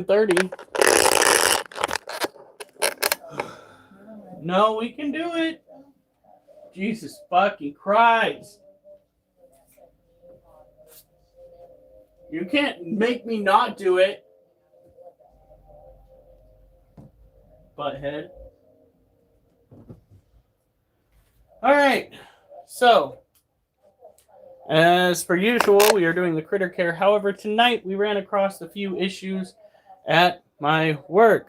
30. No, we can do it. Jesus fucking Christ. You can't make me not do it. Butthead. Alright. So, as per usual, we are doing the critter care. However, tonight we ran across a few issues at my work.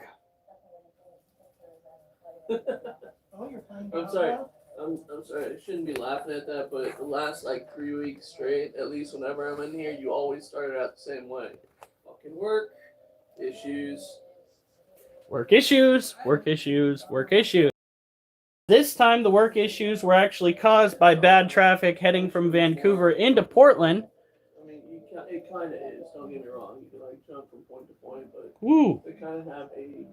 I'm sorry. I'm sorry. I shouldn't be laughing at that, but the last like 3 weeks straight, at least whenever I'm in here, you always started out the same way. Fucking work issues. Work issues, work issues, work issues. This time, the work issues were actually caused by bad traffic heading from Vancouver into Portland. I mean, it kind of is. Don't get me wrong. You can like jump from point to point, but Woo. they kind of have a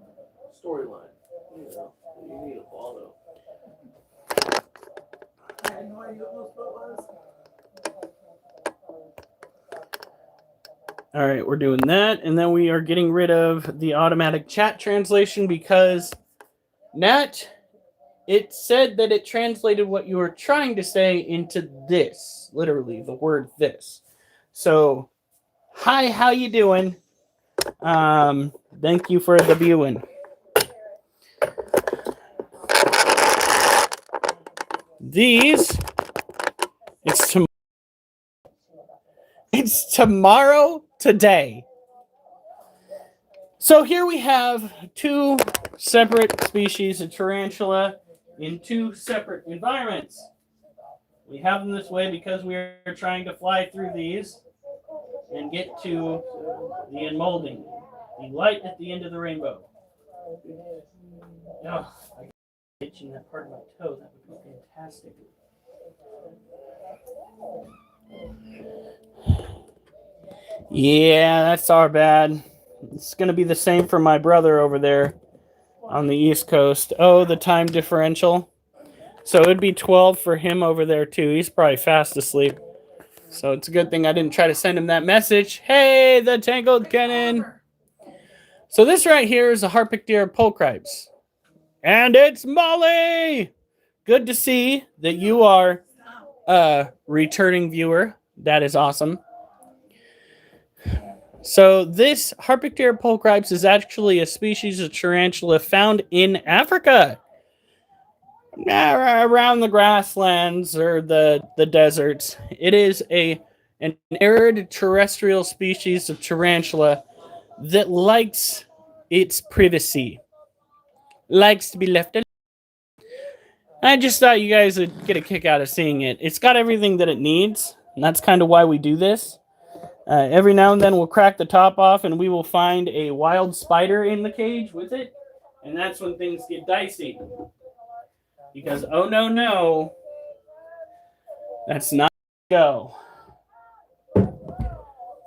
storyline, you know, that you need to follow. I had no idea what was. All right, we're doing that, and then we are getting rid of the automatic chat translation because Nat, it said that it translated what you were trying to say into this, literally the word this. So, hi, how you doing? Thank you for the viewing. These, it's tomorrow today. So here we have two separate species of tarantula in two separate environments. We have them this way because we are trying to fly through these and get to the enmolding, the light at the end of the rainbow. Oh, I got itching that part of my toe. That would be fantastic. Yeah, that's our bad. It's going to be the same for my brother over there on the East Coast. Oh, the time differential. So it'd be 12 for him over there, too. He's probably fast asleep. So it's a good thing I didn't try to send him that message. Hey, the Tangled Cannon. So this right here is a Harpictira pulchripes. And it's Molly! Good to see that you are a returning viewer. That is awesome. So this Harpictira pulchripes is actually a species of tarantula found in Africa. Around the grasslands or the deserts. It is an arid terrestrial species of tarantula that likes its privacy. Likes to be left alone. I just thought you guys would get a kick out of seeing it. It's got everything that it needs, and that's kind of why we do this. Every now and then we'll crack the top off and we will find a wild spider in the cage with it, and that's when things get dicey. Because, oh no, that's not go.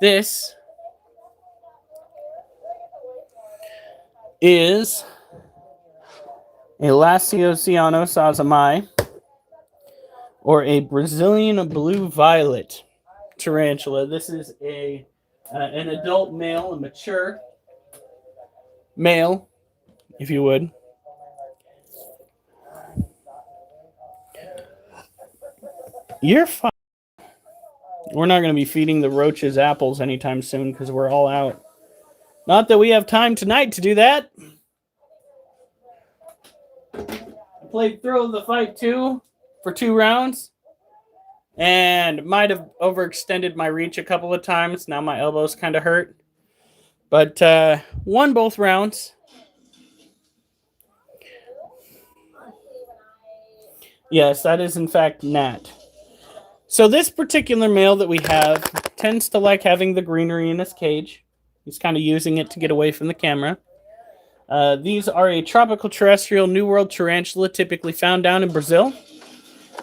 This is a Lasiociano sazamai, or a Brazilian blue violet tarantula. This is an adult male, a mature male, if you would. You're fine. We're not going to be feeding the roaches apples anytime soon because we're all out. Not that we have time tonight to do that. I played Thrill of the Fight 2 for 2 rounds. And might have overextended my reach a couple of times. Now my elbows kind of hurt. But won both rounds. Yes, that is in fact Nat. So this particular male that we have tends to like having the greenery in his cage. He's kind of using it to get away from the camera. These are a tropical terrestrial New World tarantula typically found down in Brazil.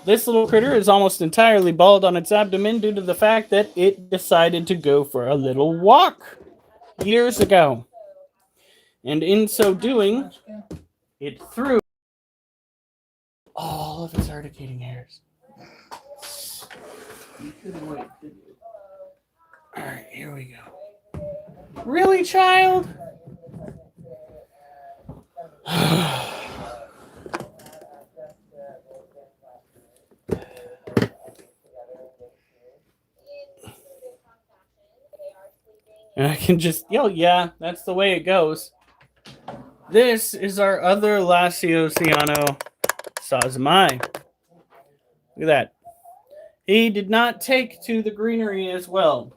This little critter is almost entirely bald on its abdomen due to the fact that it decided to go for a little walk years ago. And in so doing, it threw all of its articating hairs. You couldn't wait, did you? Alright, here we go. Really, child? And I can just yell, yeah, that's the way it goes. This is our other Lasiosiano Sazamai. Look at that. He did not take to the greenery as well.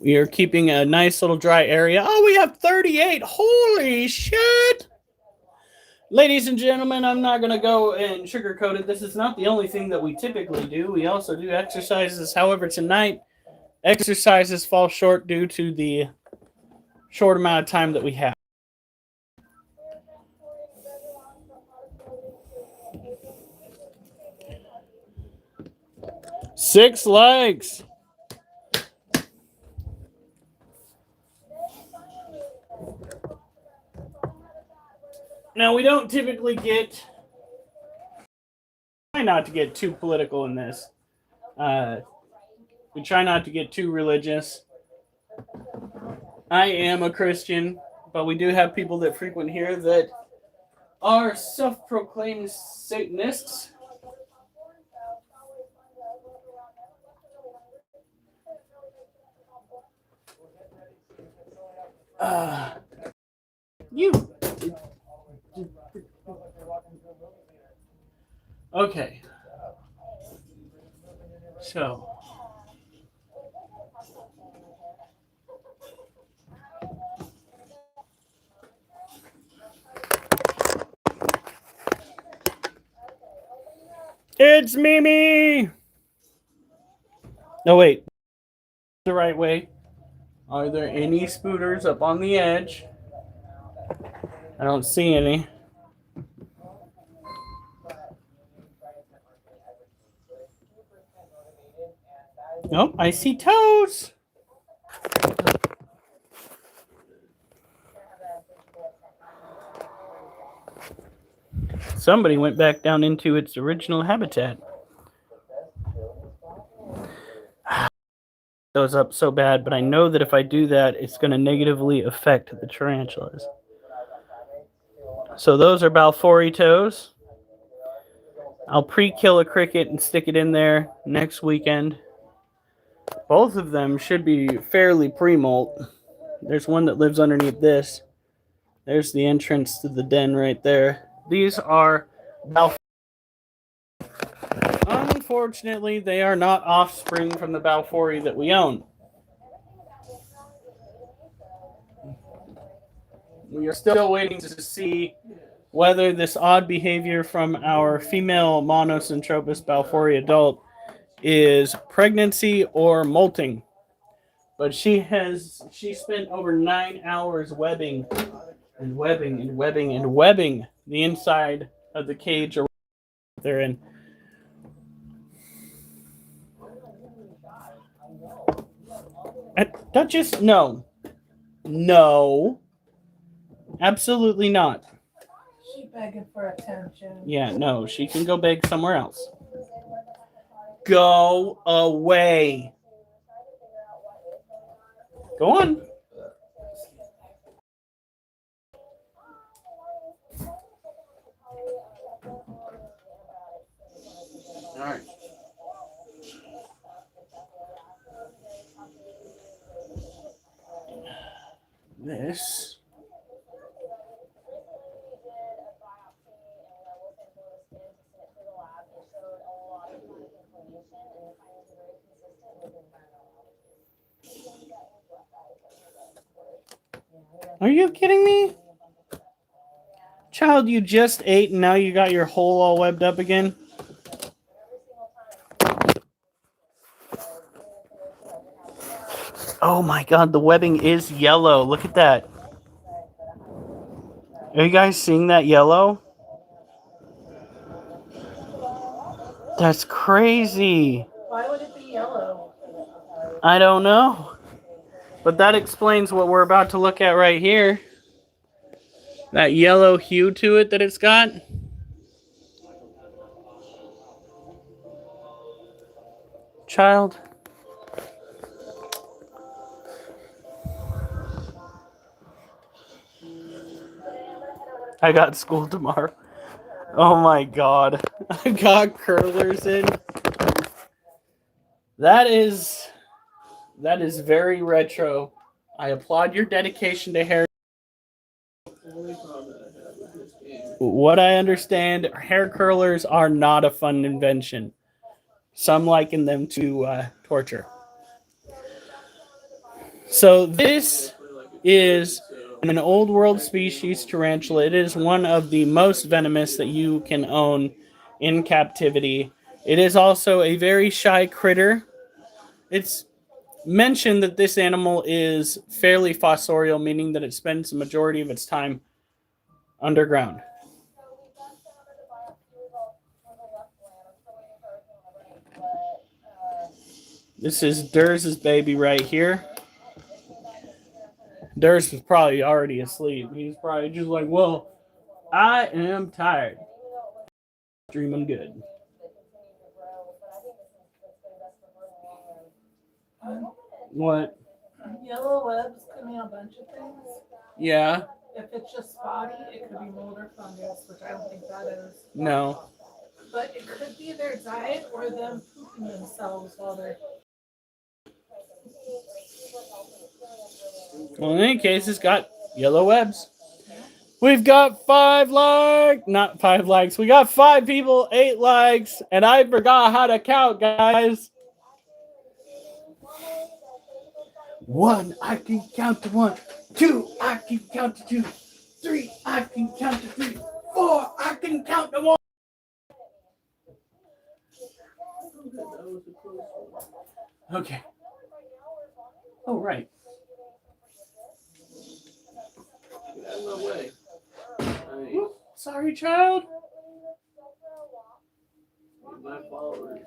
We are keeping a nice little dry area. Oh, we have 38. Holy shit. Ladies and gentlemen, I'm not going to go and sugarcoat it. This is not the only thing that we typically do. We also do exercises. However, tonight, exercises fall short due to the short amount of time that we have. Six legs. Now, we don't typically try not to get too political in this. We try not to get too religious. I am a Christian, but we do have people that frequent here that are self-proclaimed Satanists. Okay. So. It's Mimi! No, wait. The right way. Are there any spooters up on the edge? I don't see any. Nope, I see toes. Somebody went back down into its original habitat. Those up so bad, but I know that if I do that, it's going to negatively affect the tarantulas. So those are Balfouri toes. I'll pre-kill a cricket and stick it in there next weekend. Both of them should be fairly pre-molt. There's one that lives underneath this. There's the entrance to the den right there. These are Balfouri. Unfortunately, they are not offspring from the Balfouri that we own. We are still waiting to see whether this odd behavior from our female Monocentropus balfouri adult is pregnancy or molting. But she spent over 9 hours webbing and webbing and webbing and webbing the inside of the cage they're in. Duchess, no. No. Absolutely not. She begging for attention. Yeah, no, she can go beg somewhere else. Go away. Go on. All right. This. Are you kidding me? Child, you just ate and now you got your hole all webbed up again? Oh my god, the webbing is yellow. Look at that. Are you guys seeing that yellow? That's crazy. Why would it be yellow? I don't know. But that explains what we're about to look at right here. That yellow hue to it that it's got. child. I got school tomorrow. Oh my god. I got curlers in. That is very retro. I applaud your dedication to hair. What I understand, hair curlers are not a fun invention. Some liken them to torture. So this is an old world species tarantula. It is one of the most venomous that you can own in captivity. It is also a very shy critter. It's mentioned that this animal is fairly fossorial, meaning that it spends the majority of its time underground. This is Durs's baby right here. Durs was probably already asleep. He's probably just like, well, I am tired. Dreaming good. What? Yellow webs could mean a bunch of things. Yeah. If it's just spotty, it could be mold or fungus, which I don't think that is. No. But it could be their diet or them pooping themselves while they're. Well, in any case, it's got yellow webs. We've got 5 likes. Not 5 likes. We got 5 people, 8 likes. And I forgot how to count, guys. 1, I can count to 1. 2, I can count to 2. 3, I can count to 3. 4, I can count to 1. Okay. Oh, right. Get out of my way. Oops, sorry, child. My followers.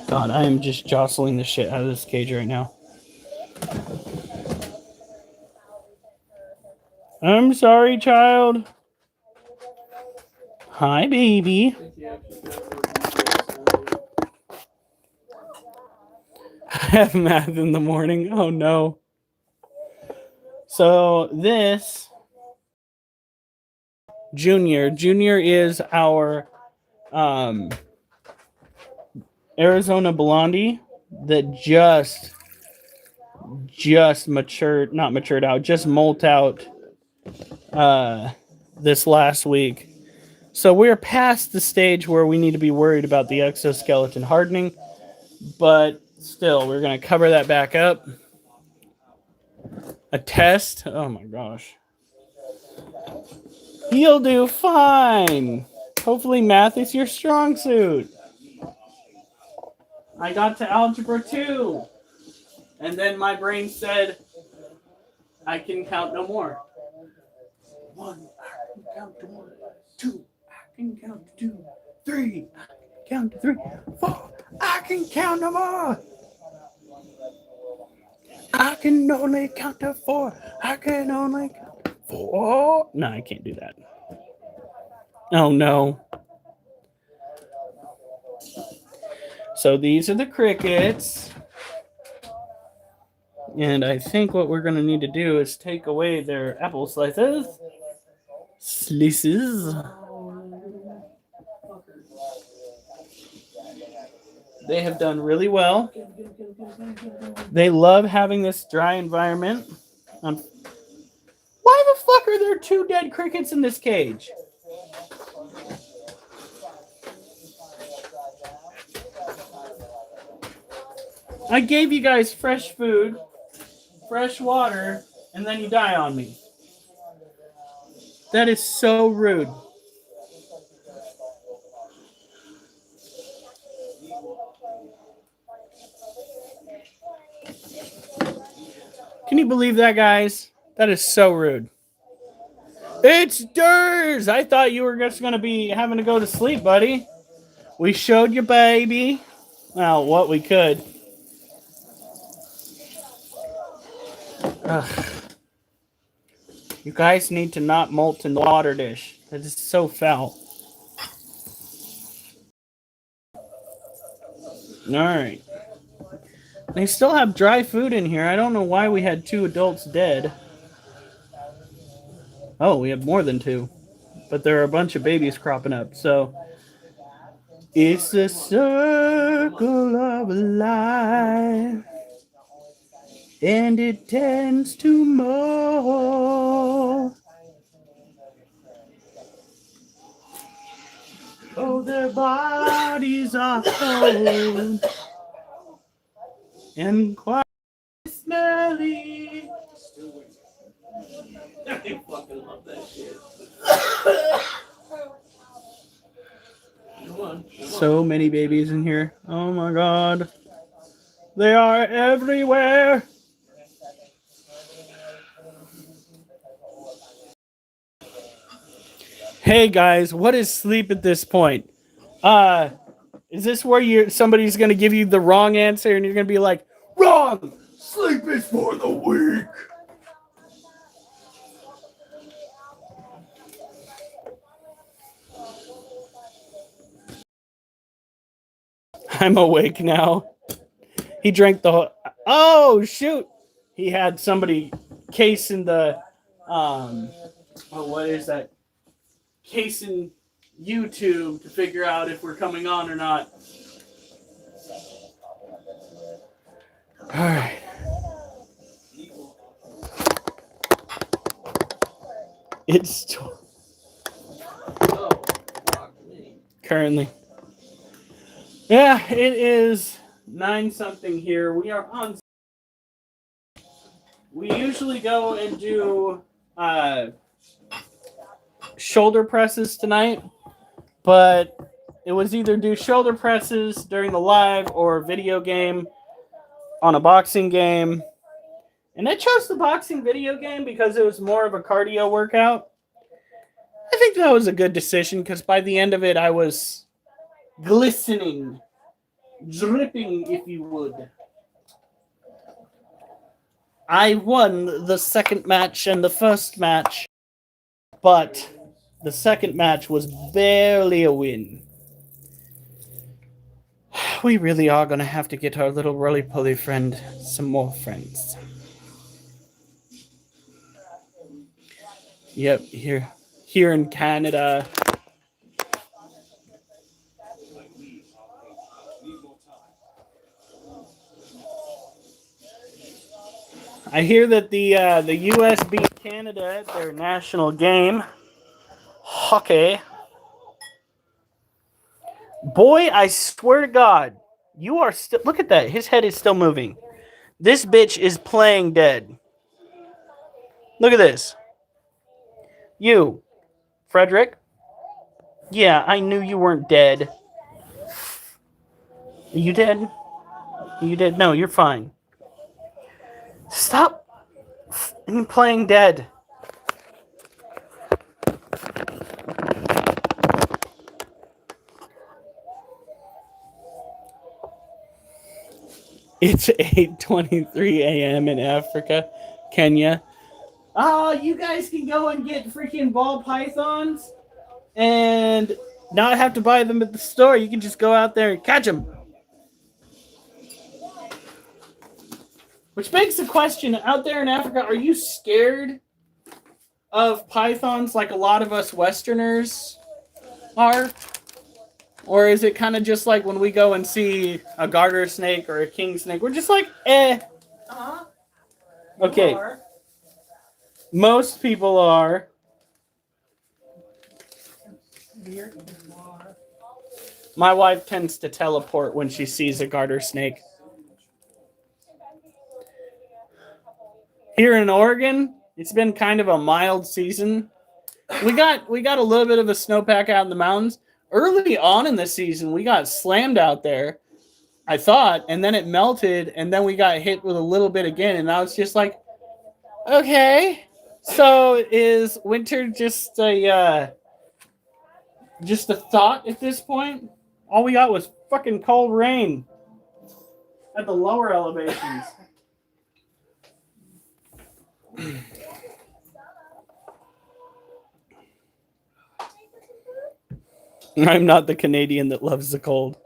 God, I am just jostling the shit out of this cage right now. I'm sorry, child. Hi, baby. I have math in the morning. Oh, no. So this Junior is our Arizona Blondie that just matured, not matured out, just molt out this last week. So we're past the stage where we need to be worried about the exoskeleton hardening, but still, we're going to cover that back up. A test? Oh my gosh. You'll do fine. Hopefully math is your strong suit. I got to algebra 2. And then my brain said, I can count no more. 1, I can count to 1. 2, I can count to 2. 3, I can count to 3. 4, I can count no more. I can only count to 4. I can only count to 4. No, I can't do that. Oh, no. So these are the crickets. And I think what we're going to need to do is take away their apple slices. They have done really well. They love having this dry environment. Why the fuck are there 2 dead crickets in this cage? I gave you guys fresh food, fresh water, and then you die on me. That is so rude. Can you believe that, guys? That is so rude. It's Durs! I thought you were just going to be having to go to sleep, buddy. We showed you, baby. Well, what we could. Ugh. You guys need to not molt in the water dish. That is so foul. All right. They still have dry food in here. I don't know why we had 2 adults dead. Oh, we have more than 2. But there are a bunch of babies cropping up. So it's the circle of life. And it tends to mold. Oh, their bodies are cold and quite smelly. I fucking love that shit. Come on. So many babies in here. Oh my god. They are everywhere. Hey guys, what is sleep at this point? Is this where somebody's gonna give you the wrong answer and you're gonna be like, wrong! Sleep is for the weak. I'm awake now. He drank the whole. Oh shoot! He had somebody casing the what is that? Casing YouTube to figure out if we're coming on or not. All right. It's Oh, fuck me. currently. Yeah, it is 9 something here. We are on. We usually go and do shoulder presses tonight, but it was either do shoulder presses during the live or video game on a boxing game. And I chose the boxing video game because it was more of a cardio workout. I think that was a good decision because by the end of it, I was glistening, dripping, if you would. I won the second match and the first match, but the second match was barely a win. We really are going to have to get our little roly-poly friend some more friends. Yep, here in Canada. I hear that the U.S. beat Canada at their national game. Hockey. Boy, I swear to God, you are still... Look at that. His head is still moving. This bitch is playing dead. Look at this. You, Frederick. Yeah, I knew you weren't dead. Are you dead? Are you dead? No, you're fine. Stop playing dead. It's 8:23 a.m. in Africa, Kenya. Oh, you guys can go and get freaking ball pythons and not have to buy them at the store. You can just go out there and catch them. Which begs the question, out there in Africa, are you scared of pythons like a lot of us Westerners are? Or is it kind of just like when we go and see a garter snake or a king snake? We're just like, eh. Uh-huh. Okay. Most people are. My wife tends to teleport when she sees a garter snake. Here in Oregon, it's been kind of a mild season. We got a little bit of a snowpack out in the mountains. Early on in the season, we got slammed out there, I thought, and then it melted, and then we got hit with a little bit again, and I was just like, okay. So is winter just a thought at this point? All we got was fucking cold rain at the lower elevations. I'm not the Canadian that loves the cold.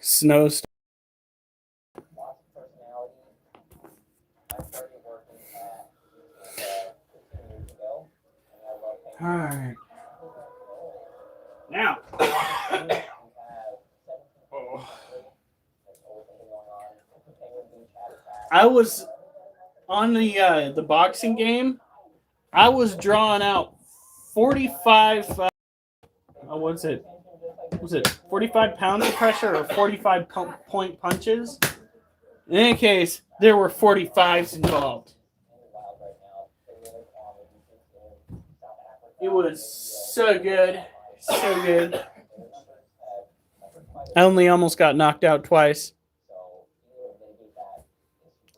snowstorm. All right. Now, I was on the boxing game. I was drawing out 45. What's it? Was it 45 pounds of pressure or 45 point punches? In any case, there were 45s involved. It was so good. So good. I only almost got knocked out twice.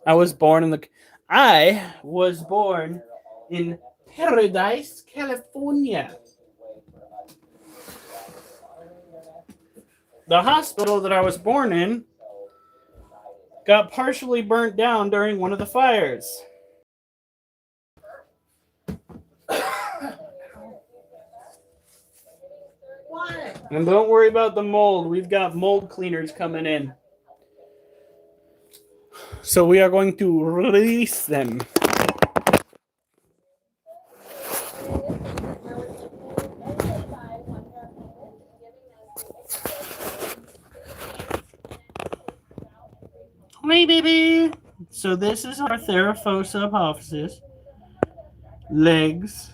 I was born in Paradise, California. The hospital that I was born in got partially burnt down during one of the fires. Why? And don't worry about the mold. We've got mold cleaners coming in. So we are going to release them. Hi, baby. So this is our Theraphosa apophysis. Legs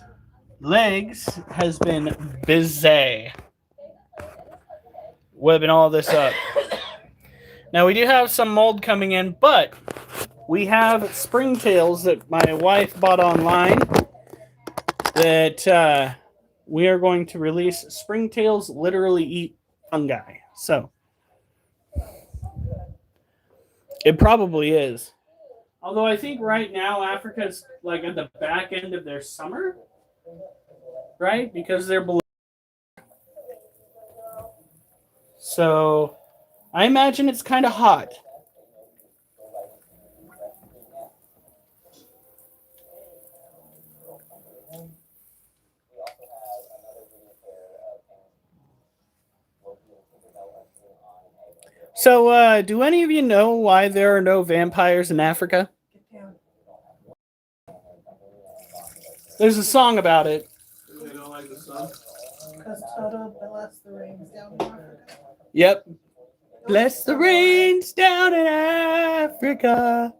has been busy webbing all this up. Now we do have some mold coming in, but we have springtails that my wife bought online that we are going to release. Springtails literally eat fungi. So it probably is. Although I think right now Africa's like at the back end of their summer, right? Because they're below. So I imagine it's kind of hot. So, do any of you know why there are no vampires in Africa? There's a song about it. They don't like the sun. Because Toto bless the rains down in Africa. Yep. Bless the rains down in Africa.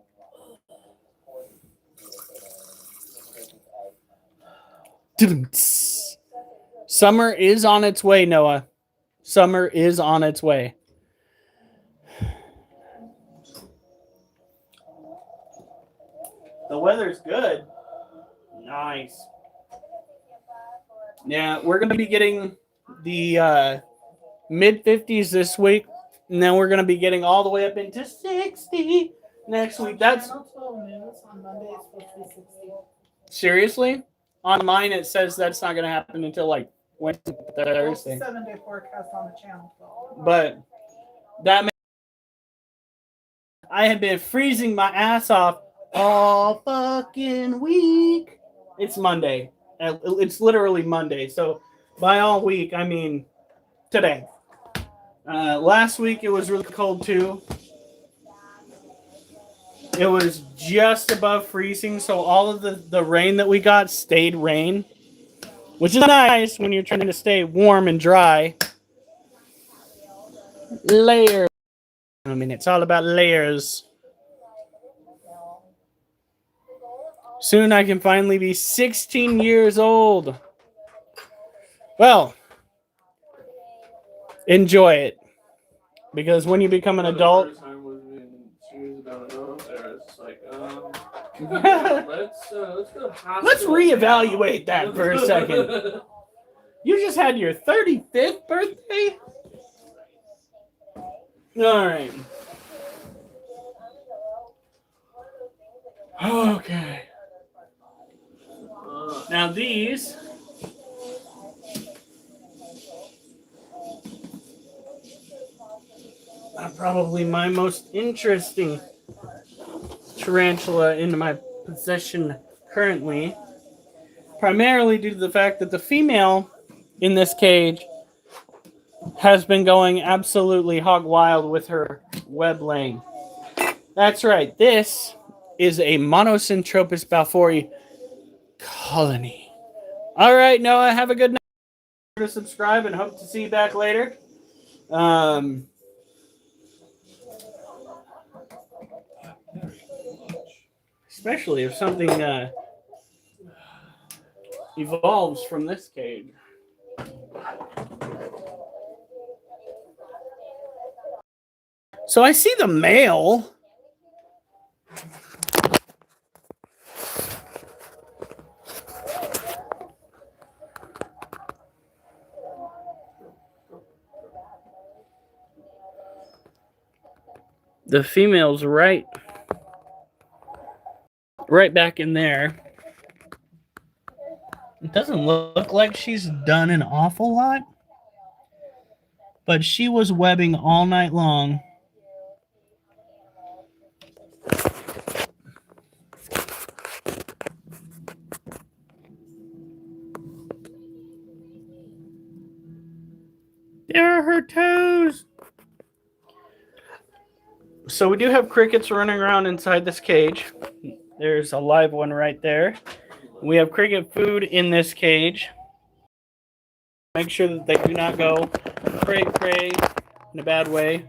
Summer is on its way, Noah. Summer is on its way. The weather's good. Nice. Yeah, we're going to be getting the mid 50s this week, and then we're going to be getting all the way up into 60 next week. That's Channel 12 news on Monday is supposed to be 60. seriously? On mine, it says that's not going to happen until like Wednesday, Thursday. 7-day forecast on the Channel 12. But that means I have been freezing my ass off all fucking week. It's Monday. It's literally Monday. So by all week, I mean today. Last week it was really cold too. It was just above freezing, so all of the rain that we got stayed rain, which is nice when you're trying to stay warm and dry. Layers. I mean, it's all about layers. Soon I can finally be 16 years old. Well, enjoy it. Because when you become an adult... let's go to the hospital. Let's reevaluate that for a second. You just had your 35th birthday? All right. Okay. Now these are probably my most interesting tarantula in my possession currently, primarily due to the fact that the female in this cage has been going absolutely hog wild with her web laying. That's right. This is a Monocentropus balfouri colony. All right, Noah, have a good night. To subscribe and hope to see you back later. Especially if something evolves from this cage. So I see the male. The female's right back in there. It doesn't look like she's done an awful lot, but she was webbing all night long. There are her toes. So we do have crickets running around inside this cage. There's a live one right there. We have cricket food in this cage. Make sure that they do not go cray cray in a bad way.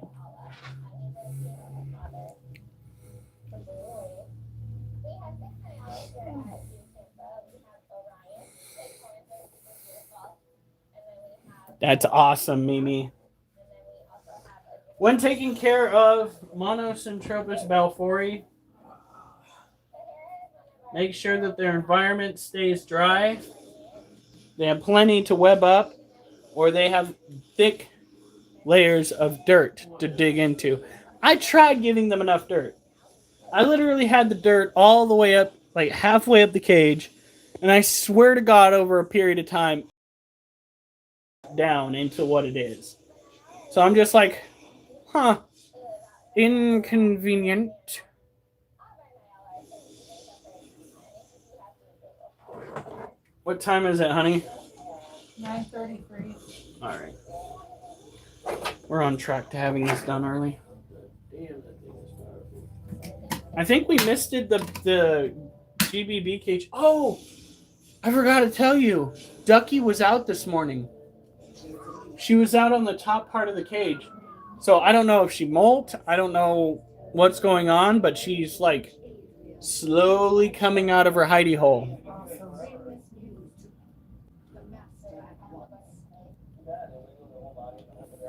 That's awesome, Mimi. When taking care of Monocentropus balfouri, make sure that their environment stays dry. They have plenty to web up, or they have thick layers of dirt to dig into. I tried giving them enough dirt. I literally had the dirt all the way up, like halfway up the cage, and I swear to God, over a period of time, down into what it is. So I'm just like, inconvenient. What time is it, honey? 9:33. All right. We're on track to having this done early. I think we missed it, the GBB cage. Oh, I forgot to tell you. Ducky was out this morning. She was out on the top part of the cage. So I don't know if she molt. I don't know what's going on, but she's like slowly coming out of her hidey hole.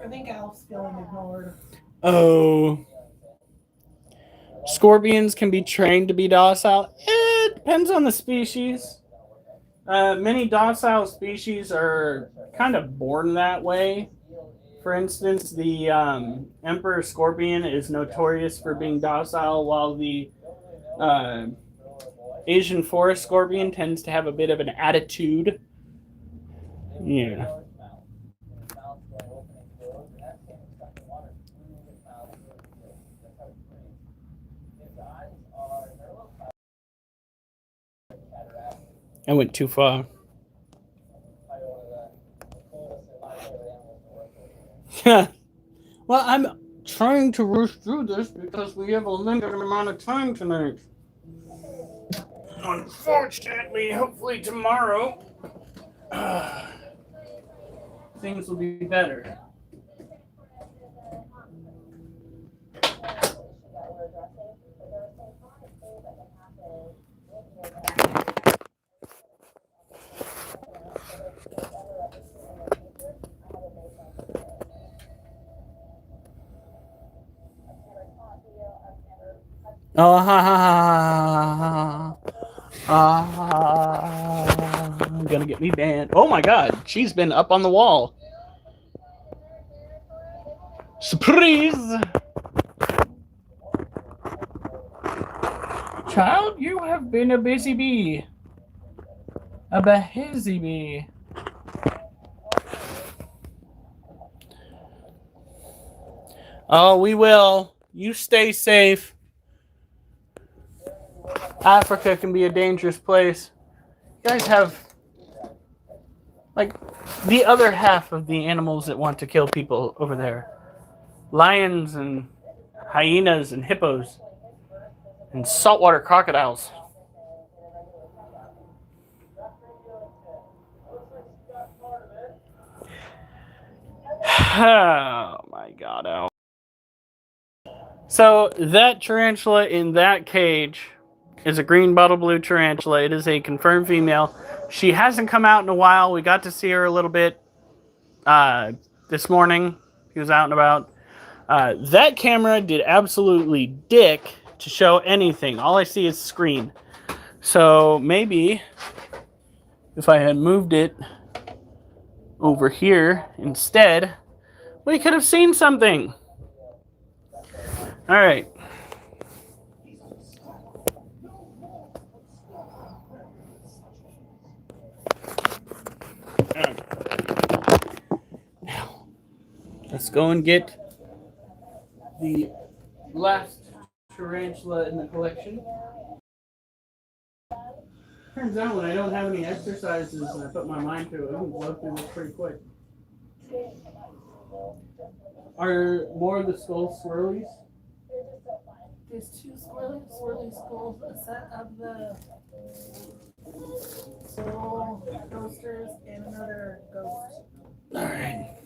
I think Alf's feeling ignored. Oh. Scorpions can be trained to be docile. It depends on the species. Many docile species are kind of born that way. For instance, the emperor scorpion is notorious for being docile, while the Asian forest scorpion tends to have a bit of an attitude. Yeah. I went too far. Well, I'm trying to rush through this because we have a limited amount of time tonight. Unfortunately, hopefully tomorrow, things will be better. Oh, ha, ha, ha, ha. I'm gonna get me banned. Oh my God, she's been up on the wall. Surprise! Child, you have been a busy bee. A busy bee. Oh, we will. You stay safe. Africa can be a dangerous place. You guys have Like the other half of the animals that want to kill people over there. Lions and hyenas and hippos and saltwater crocodiles. Oh my god, Al. So that tarantula in that cage is a green bottle blue tarantula. It is a confirmed female. She hasn't come out in a while. We got to see her a little bit this morning. She was out and about. That camera did absolutely dick to show anything. All I see is screen. So maybe if I had moved it over here instead, we could have seen something. All right. Now, let's go and get the last tarantula in the collection. Turns out when I don't have any exercises and I put my mind to it, I can blow through this pretty quick. Are more of the skulls swirlies? There's 2 swirly skulls, a set of the soul coasters, and another ghost. Alright.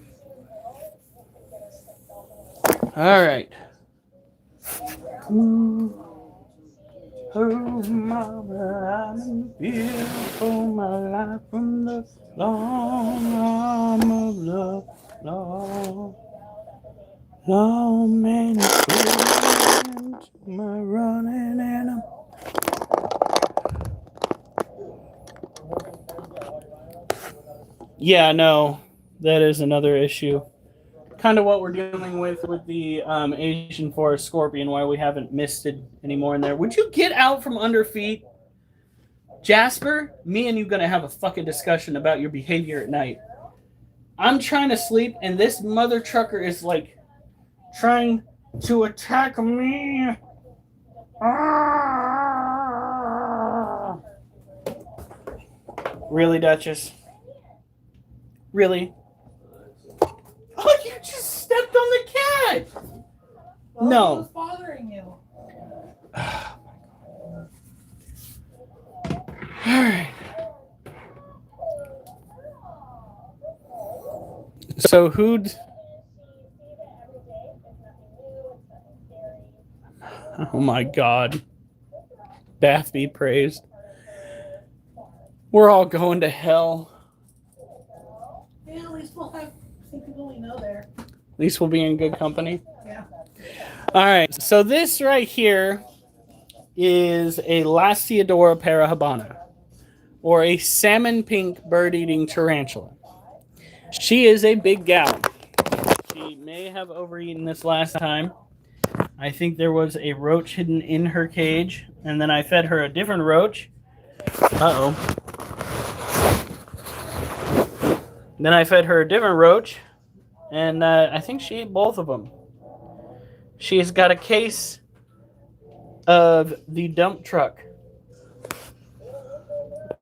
Alright. Oh, mama, I'm beautiful, my life from the long arm of love, long many friends, my running and I'm... Yeah, no, that is another issue. Kind of what we're dealing with the Asian forest scorpion, why we haven't misted anymore in there. Would you get out from under feet? Jasper, me and you gonna have a fucking discussion about your behavior at night. I'm trying to sleep and this mother trucker is like trying to attack me. Ah! Really, Duchess? Really? Oh, you just stepped on the cat! Well, No. Who was bothering you? Alright. So who'd... Oh my god. Bath be praised. We're all going to hell. Yeah, at least we'll have some people we know there. At least we'll be in good company. Yeah. Alright, so this right here is a Lasiodora parahabana, or a salmon pink bird-eating tarantula. She is a big gal. She may have overeaten this last time. I think there was a roach hidden in her cage, and then I fed her a different roach. Uh-oh. Then I fed her a different roach, and I think she ate both of them. She's got a case of the dump truck.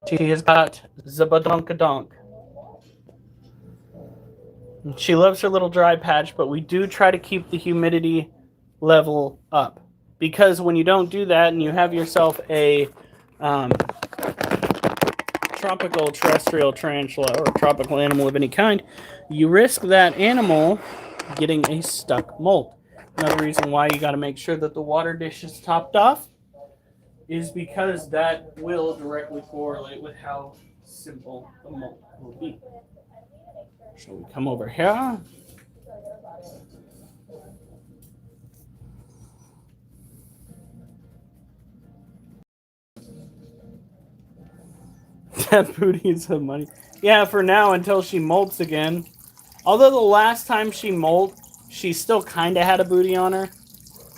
She has got Zabadonkadonk. She loves her little dry patch, but we do try to keep the humidity level up. Because when you don't do that and you have yourself a tropical terrestrial tarantula or tropical animal of any kind, you risk that animal getting a stuck molt. Another reason why you got to make sure that the water dish is topped off is because that will directly correlate with how simple the molt will be. So we come over here. That booty is some money. Yeah, for now until she molts again. Although the last time she molt, she still kind of had a booty on her.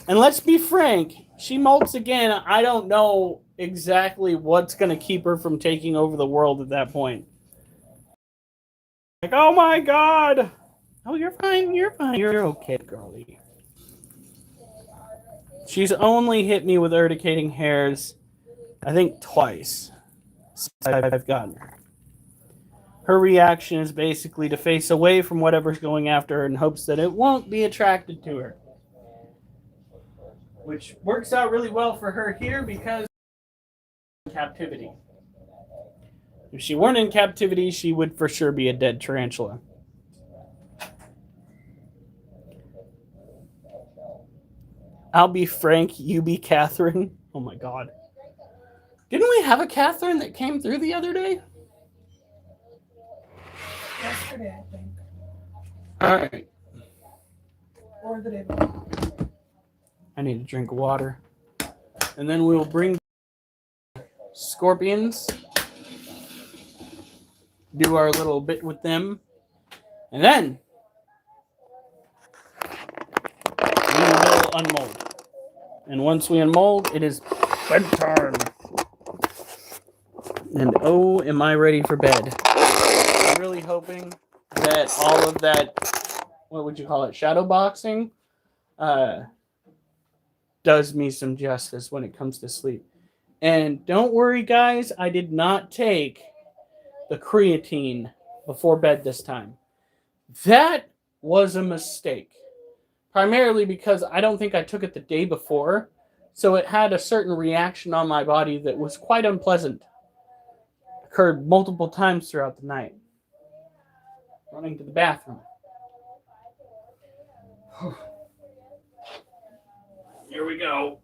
And let's be frank, she molts again. I don't know exactly what's going to keep her from taking over the world at that point. Like, oh my god! Oh, you're fine, you're fine. You're okay, girlie. She's only hit me with urticating hairs, I think twice, since I've gotten her. her reaction is basically to face away from whatever's going after her in hopes that it won't be attracted to her. Which works out really well for her here because in captivity. If she weren't in captivity, she would for sure be a dead tarantula. I'll be Frank, you be Catherine. Oh my god. Didn't we have a Catherine that came through the other day? Yesterday, I think. Alright. Or the day before. I need a drink of water. And then we'll bring scorpions. Do our little bit with them. And then we will unmold. And once we unmold, it is bedtime. And oh, am I ready for bed. I'm really hoping that all of that, what would you call it, shadow boxing, does me some justice when it comes to sleep. And don't worry, guys, I did not take the creatine before bed this time. That was a mistake. Primarily because I don't think I took it the day before, so it had a certain reaction on my body that was quite unpleasant. Occurred multiple times throughout the night. Running to the bathroom. Here we go.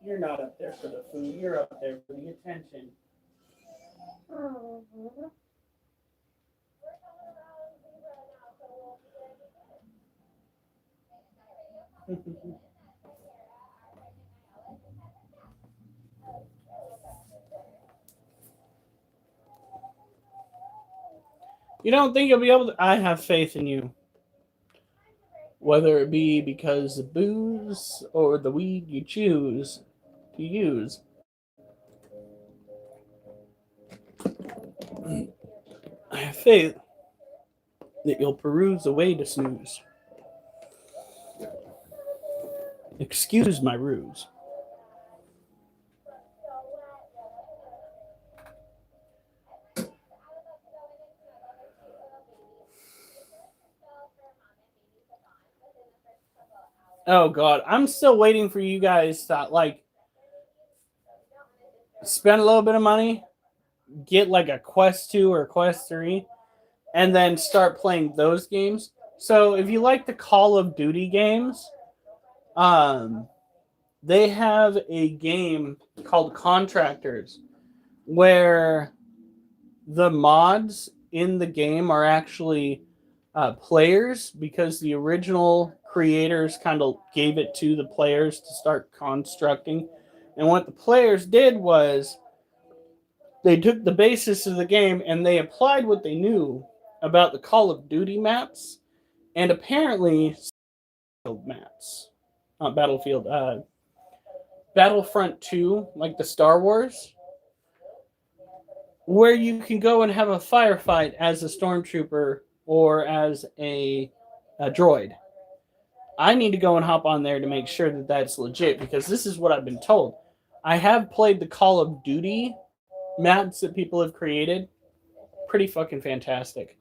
You're not up there for the food. You're up there for the attention. You don't think you'll be able to? I have faith in you. Whether it be because the booze or the weed you choose to use. I have faith that you'll peruse a way to snooze. Excuse my ruse. Oh god, I'm still waiting for you guys to like spend a little bit of money, get like a Quest 2 or Quest 3, and then start playing those games. So if you like the Call of Duty games, they have a game called Contractors where the mods in the game are actually players because the original creators kind of gave it to the players to start constructing. And what the players did was they took the basis of the game and they applied what they knew about the Call of Duty maps and apparently maps. Not Battlefield, Battlefront 2, like the Star Wars, where you can go and have a firefight as a stormtrooper or as a droid. I need to go and hop on there to make sure that that's legit because this is what I've been told. I have played the Call of Duty maps that people have created. Pretty fucking fantastic.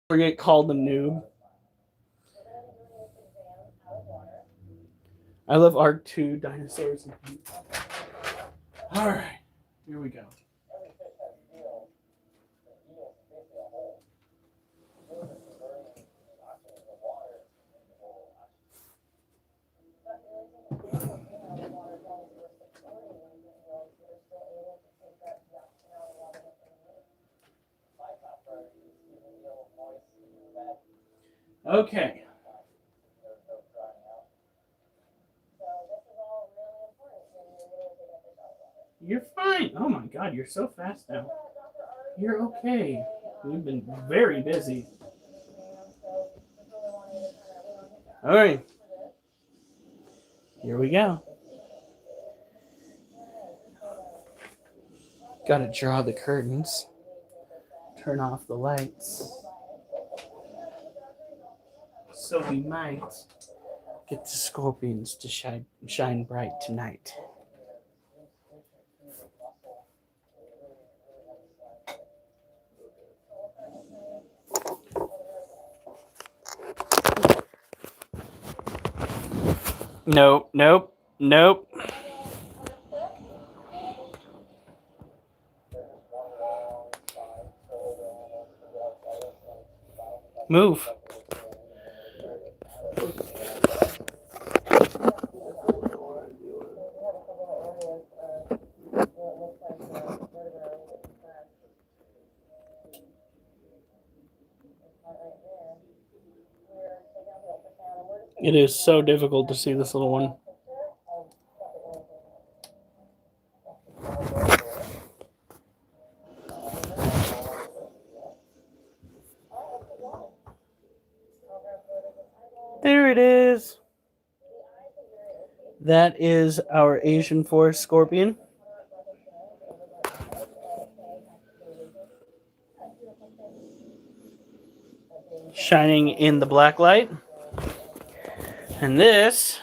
Or get called a noob. I love Arc 2, dinosaurs. Alright, here we go. Okay. You're You're fine. Oh my God, you're so fast now. You're okay. We've been very busy. All right. Here we go. Gotta draw the curtains. Turn off the lights. So we might get the scorpions to shine bright tonight. Nope, nope, nope. Move. It is so difficult to see this little one. There it is. That is our Asian forest scorpion. Shining in the black light. And this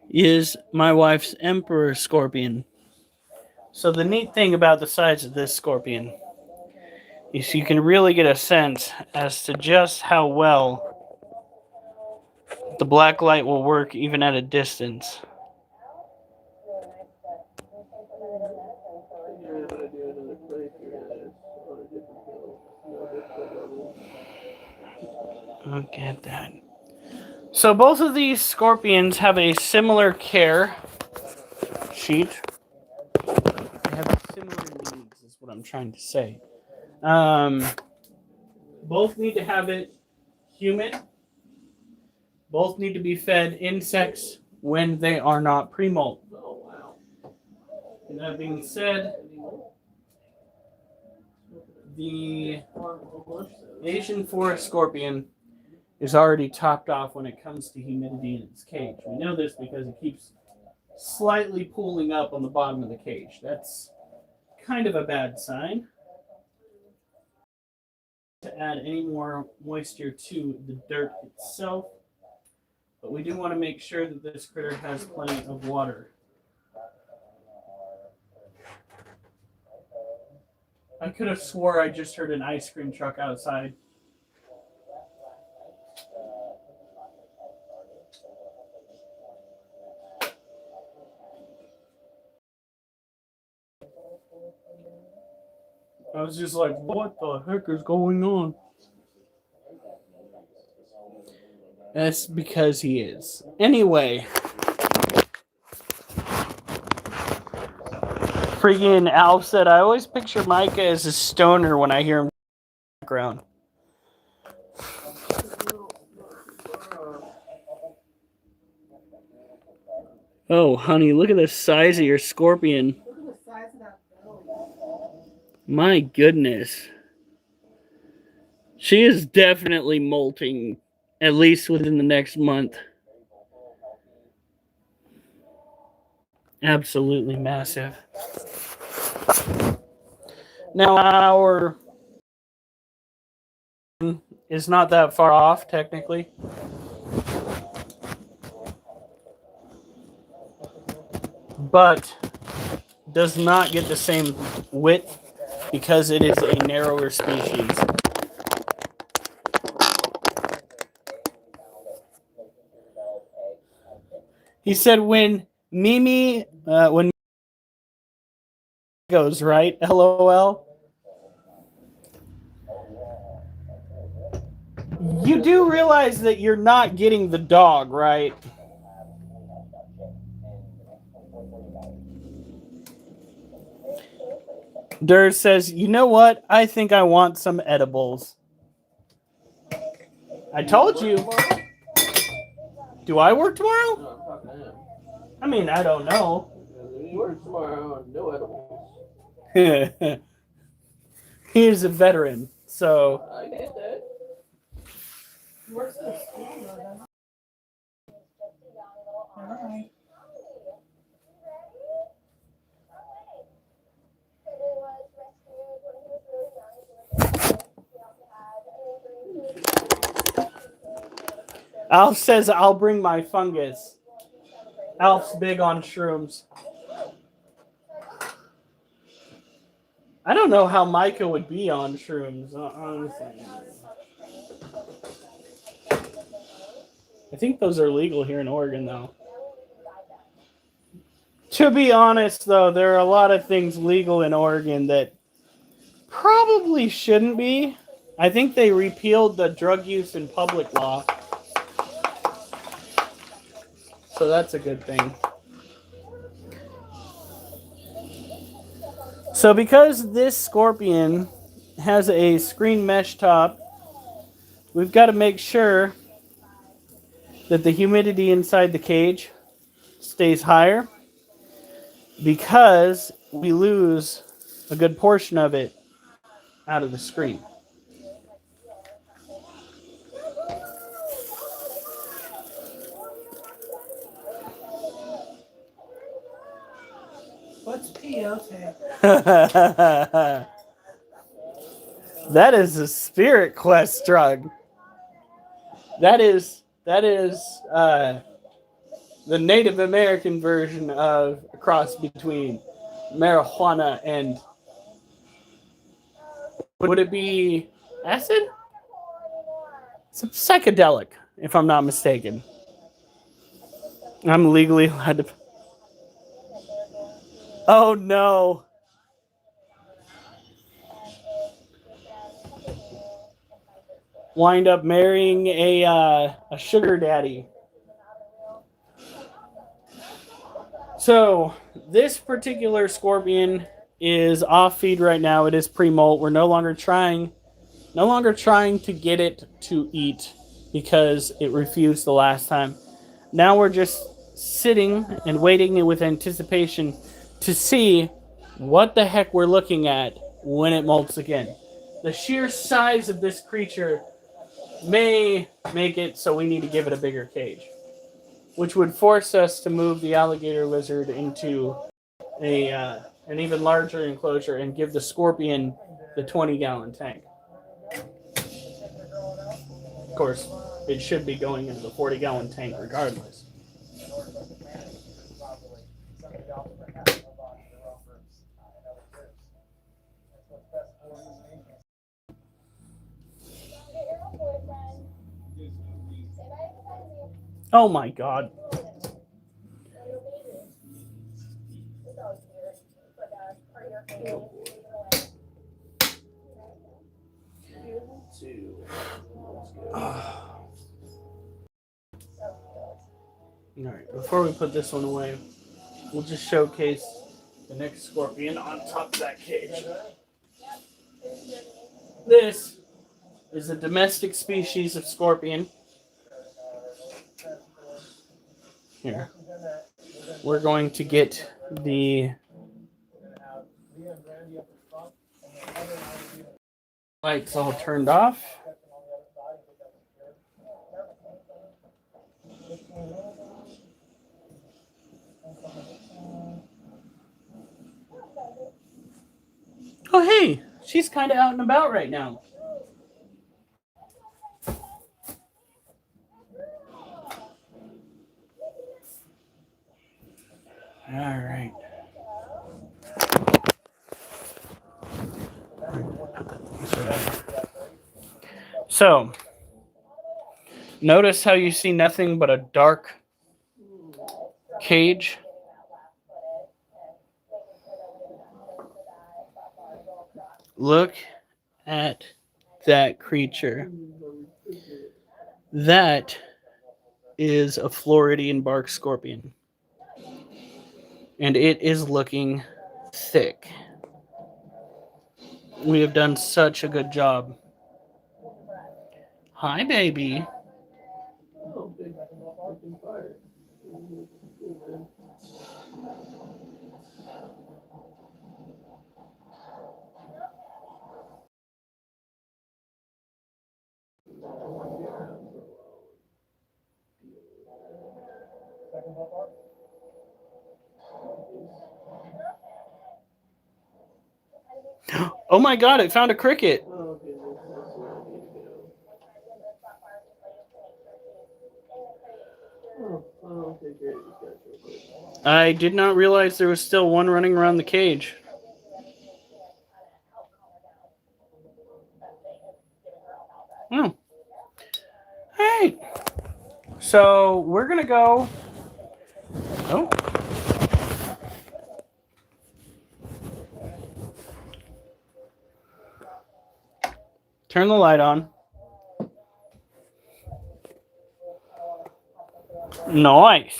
is my wife's emperor scorpion. So the neat thing about the size of this scorpion is you can really get a sense as to just how well the black light will work even at a distance. Look at that. So both of these scorpions have a similar care sheet. They have similar needs, is what I'm trying to say. Both need to have it humid. Both need to be fed insects when they are not pre-molt. Oh, wow. And that being said, the Asian forest scorpion is already topped off when it comes to humidity in its cage. We know this because it keeps slightly pooling up on the bottom of the cage. That's kind of a bad sign. To add any more moisture to the dirt itself, but we do want to make sure that this critter has plenty of water. I could have swore I just heard an ice cream truck outside. I was just like, what the heck is going on? That's because he is. Anyway. Freaking Alf said, I always picture Micah as a stoner when I hear him in the background. Oh, honey, look at the size of your scorpion. Look at the size of that belly. My goodness. She is definitely molting, at least within the next month. Absolutely massive. Now, our is not that far off, technically. But does not get the same width because it is a narrower species. He said when Mimi goes, right? LOL. You do realize that you're not getting the dog, right? Dur says, you know what? I think I want some edibles. I told you. Do I work tomorrow? No, I'm talking to him. I mean, I don't know. work tomorrow. No edibles. He is a veteran, so I get that. Works at a school though, doesn't it? Never mind. Alf says I'll bring my fungus. Alf's big on shrooms. I don't know how Micah would be on shrooms, honestly. I think those are legal here in Oregon, though. To be honest, though, there are a lot of things legal in Oregon that probably shouldn't be. I think they repealed the drug use in public law. So that's a good thing. So because this Scorpion has a screen mesh top, we've got to make sure that the humidity inside the cage stays higher, because we lose a good portion of it out of the screen. What's peyote? That is a Spirit Quest drug. That is the Native American version of a cross between marijuana and, would it be acid? It's a psychedelic, if I'm not mistaken. I'm legally allowed to. Oh no. Wind up marrying a sugar daddy. So this particular Scorpion is off feed right now. It is pre-molt. We're no longer trying to get it to eat because it refused the last time. Now we're just sitting and waiting with anticipation to see what the heck we're looking at when it molts again. The sheer size of this creature may make it so we need to give it a bigger cage, which would force us to move the alligator lizard into an even larger enclosure and give the Scorpion the 20-gallon tank. Of course, it should be going into the 40-gallon tank regardless. Oh my God. Alright, before we put this one away, we'll just showcase the next Scorpion on top of that cage. This is a domestic species of Scorpion. Here. We're going to get the lights all turned off. Oh, hey, she's kind of out and about right now. All right. So, notice how you see nothing but a dark cage. Look at that creature. That is a Floridian bark scorpion. And it is looking thick. We have done such a good job. Hi, baby. Oh, big fucking fire. Oh my god, it found a cricket. Oh, okay, that's where I need to go. Oh, okay, great. Just got real quick. I did not realize there was still one running around the cage. Oh. Hey. So we're gonna go. Oh. Turn the light on. Nice.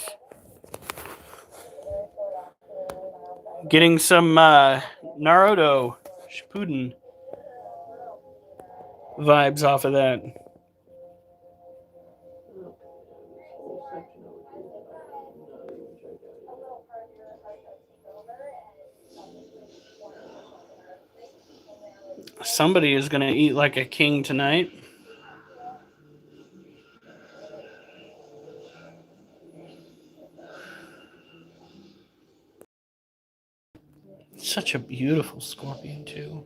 Getting some Naruto Shippuden vibes off of that. This whole section over here that I'm not even checked out yet. Somebody is gonna eat like a king tonight. Such a beautiful scorpion, too.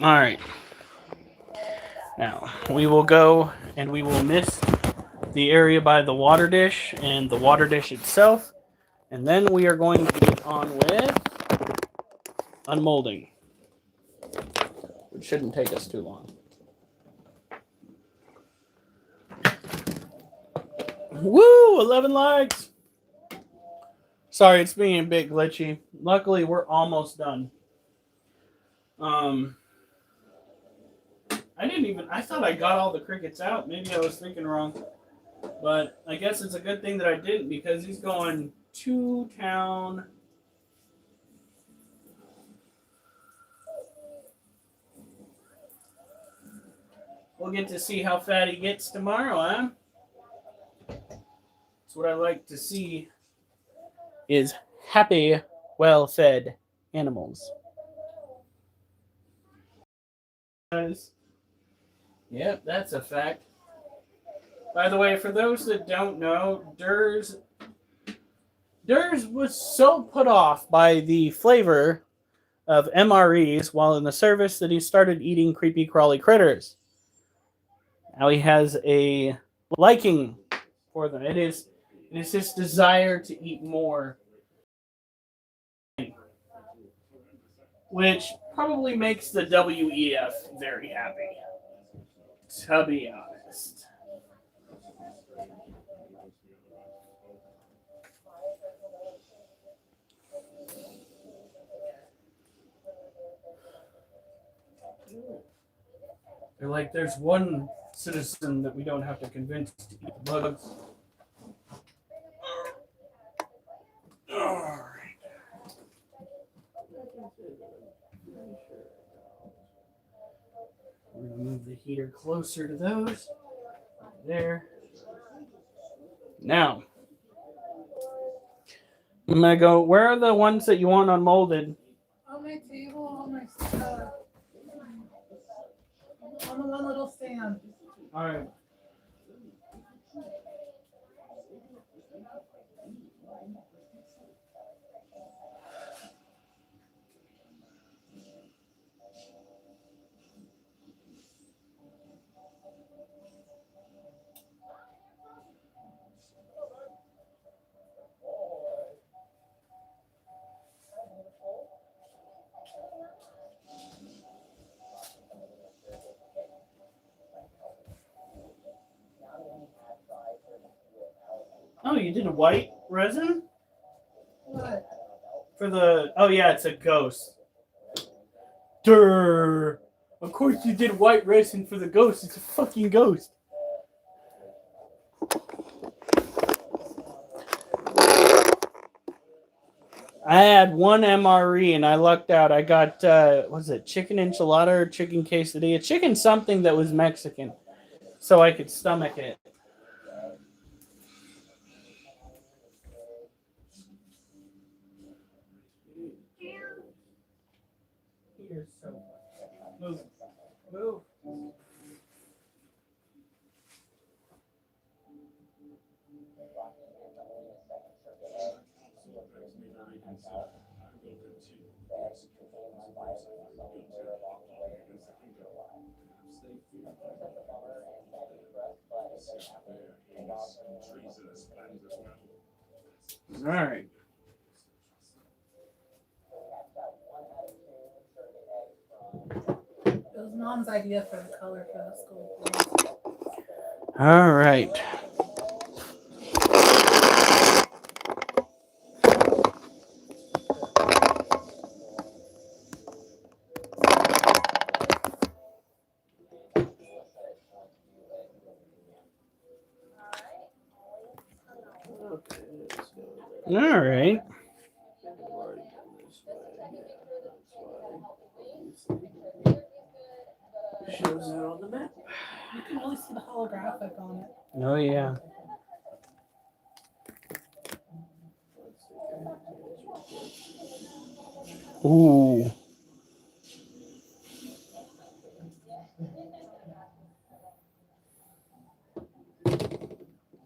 All right. Now, we will go and we will mist the area by the water dish and the water dish itself. And then we are going to get on with unmolding. It shouldn't take us too long. Woo! 11 likes! Sorry, it's being a bit glitchy. Luckily, we're almost done. I thought I got all the crickets out. Maybe I was thinking wrong. But I guess it's a good thing that I didn't because he's going to town. We'll get to see how fat he gets tomorrow, huh? That's what I like to see is happy, well-fed animals. Yep, that's a fact. By the way, for those that don't know, Durs was so put off by the flavor of MREs while in the service that he started eating creepy crawly critters. Now he has a liking for them. It is his desire to eat more, which probably makes the WEF very happy, to be honest. They're like, there's one citizen that we don't have to convince to eat the bugs. All right. We're going to move the heater closer to those. There. Now, I'm going to go, where are the ones that you want unmolded? On my table, on my on the one little stand. All right. Oh, you did a white resin? What? For the... Oh, yeah, it's a ghost. Durr. Of course you did white resin for the ghost. It's a fucking ghost. I had one MRE and I lucked out. I got, was it chicken enchilada or chicken quesadilla? Chicken something that was Mexican. So I could stomach it. You're so... Move. Move. All right. It was Mom's idea for the color for the school. All right. Okay, let's go with All that. right. I've already done this way. Yeah, that's why. Shows it on the map. You can really see the holographic on it. Oh yeah. Ooh.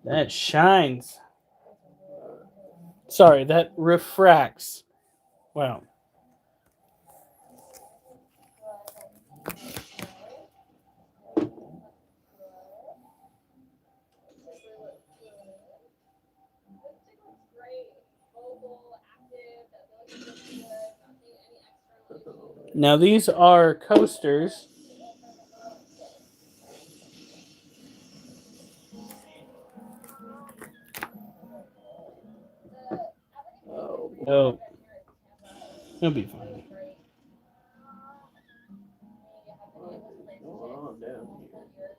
That shines. Sorry, that refracts. Wow. Now these are coasters. Oh, Oh, it'll be fine. what is going on down here?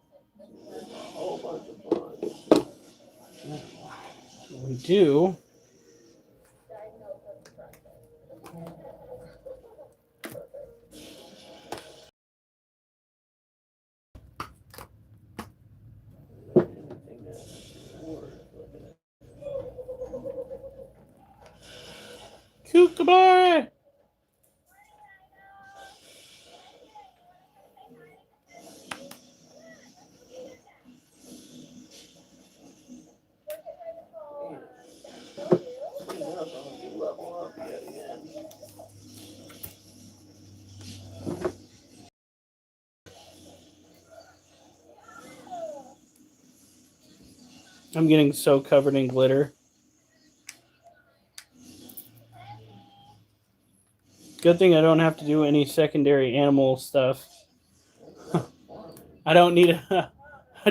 There's a whole bunch of fun. We do. Anything that's worth looking at. Kookaburra. Level up yet again. I'm getting so covered in glitter. Good thing I don't have to do any secondary animal stuff. I don't need a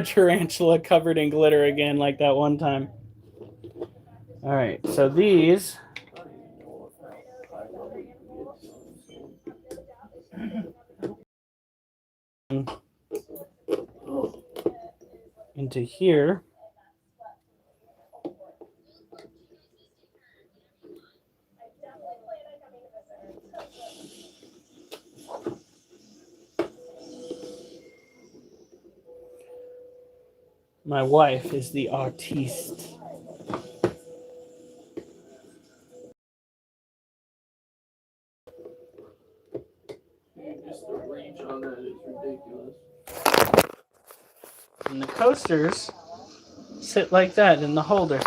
tarantula covered in glitter again like that one time. All right, so these I don't even know how high level you can get to them, so. into here. My wife is the artiste. Just the reach on that is ridiculous. And the coasters sit like that in the holder.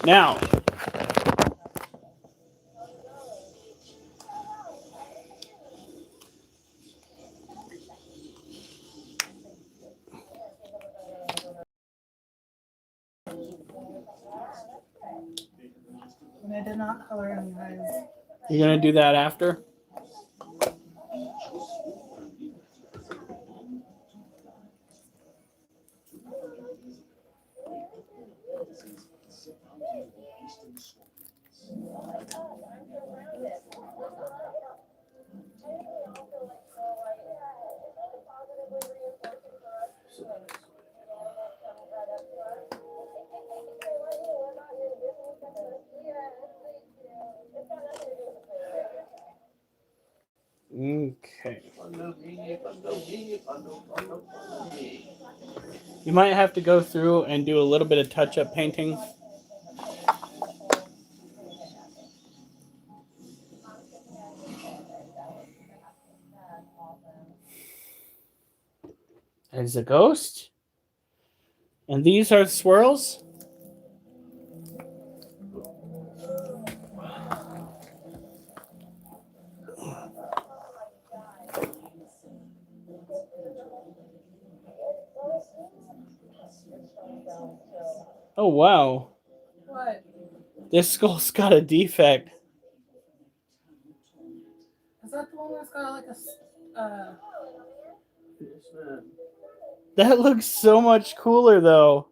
Now, And I did not color any eyes. you're going to do that after? Okay. You might have to go through and do a little bit of touch-up painting. There's a ghost. And these are swirls. Oh, wow. What? This skull's got a defect. Is that the one that's got like Yes, man. That looks so much cooler, though.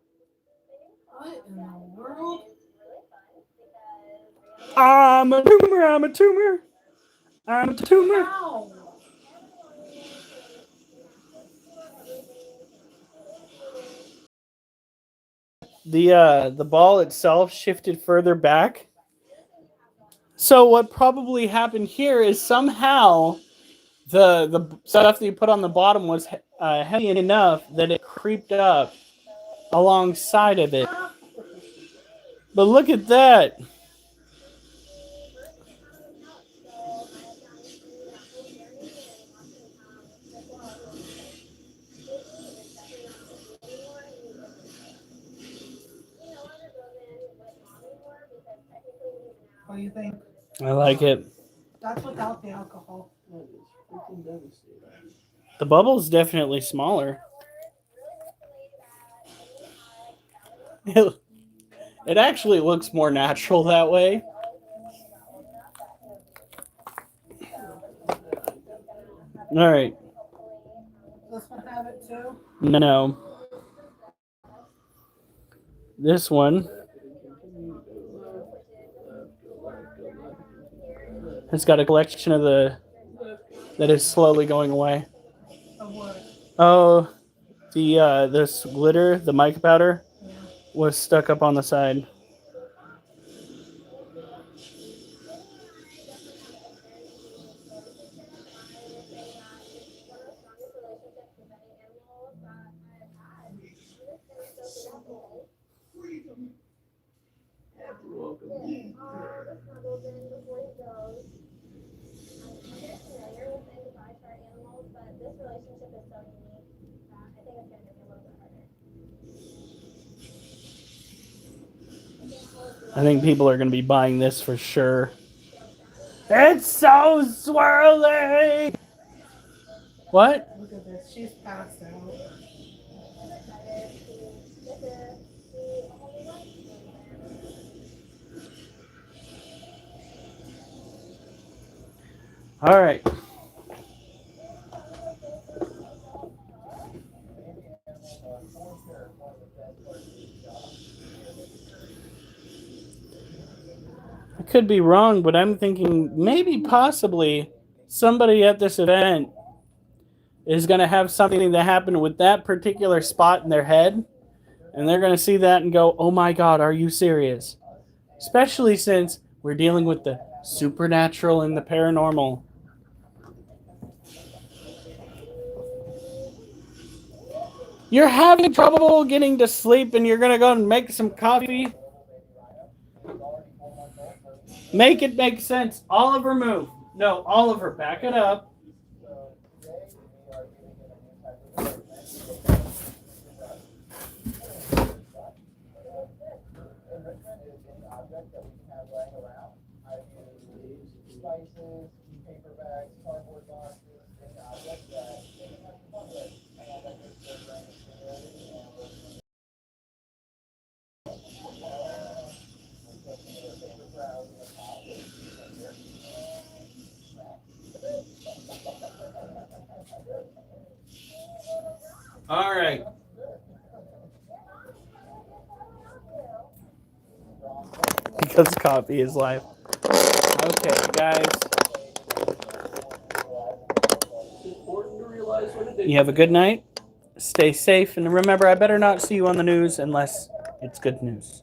what in the world? I'm a tumor. I'm a tumor. I'm a tumor. Ow! The ball itself shifted further back. So what probably happened here is somehow the stuff that you put on the bottom was heavy enough that it creeped up alongside of it. But look at that. What do you think? I like it. That's without the alcohol. That is freaking devastating. The bubble's definitely smaller. It actually looks more natural that way. All right. Does this one have it too? No. This one has got a collection of that is slowly going away. Of what? Oh, this glitter, the mica powder, Yeah. was stuck up on the side. You're welcome. I think people are going to be buying this for sure. It's so swirly! What? Look at this. She's passed out. All right. I could be wrong, but I'm thinking maybe possibly somebody at this event is going to have something that happened with that particular spot in their head, and they're going to see that and go, oh my God, are you serious? Especially since we're dealing with the supernatural and the paranormal. You're having trouble getting to sleep and you're going to go and make some coffee? Make it make sense. Oliver, move. No, Oliver, back it up. All right. Because coffee is life. Okay, guys. It's important to realize what it is. You have a good night. Stay safe. And remember, I better not see you on the news unless it's good news.